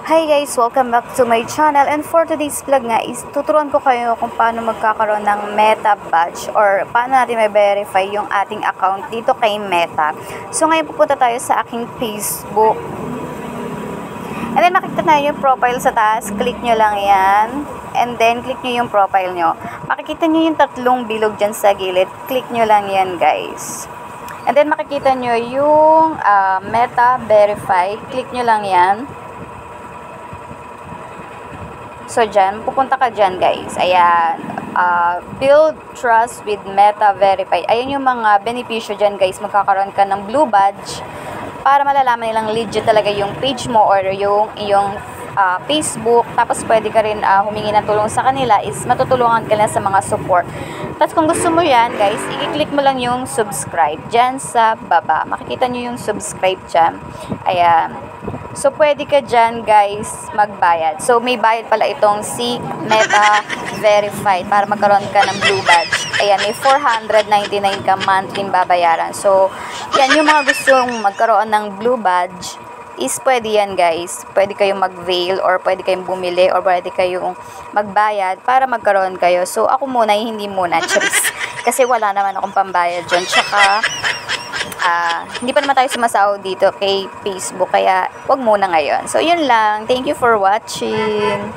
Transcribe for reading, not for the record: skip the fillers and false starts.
Hi guys! Welcome back to my channel, and for today's vlog nga is tuturuan ko kayo kung paano magkakaroon ng Meta badge or paano natin ma-verify yung ating account dito kay Meta. So ngayon pupunta tayo sa aking Facebook, and then makikita na yung profile sa taas. Click nyo lang yan, and then click nyo yung profile nyo. Makikita nyo yung tatlong bilog dyan sa gilid. Click nyo lang yan guys. And then makikita nyo yung Meta Verify. Click nyo lang yan. So, dyan, pupunta ka dyan, guys. Ayan. Build trust with Meta Verify. Ayan yung mga benepisyo dyan, guys. Magkakaroon ka ng blue badge para malalaman nilang legit talaga yung page mo or yung iyong Facebook. Tapos, pwede ka rin humingi ng tulong sa kanila is matutulungan ka na sa mga support. Tapos, kung gusto mo yan, guys, i-click mo lang yung subscribe dyan sa baba. Makikita nyo yung subscribe dyan. Ayan. So, pwede ka dyan, guys, magbayad. So, may bayad pala itong si Meta Verify para magkaroon ka ng blue badge. Ayan, may 499 ka monthly babayaran. So, yan, yung mga gustong magkaroon ng blue badge is pwede yan, guys. Pwede kayong mag-avail or pwede kayong bumili or pwede kayong magbayad para magkaroon kayo. So, ako muna, hindi muna, choice. Kasi wala naman akong pambayad dyan. Tsaka, hindi pa naman tayo sumasahod dito kay Facebook, kaya wag muna ngayon. So, yun lang. Thank you for watching.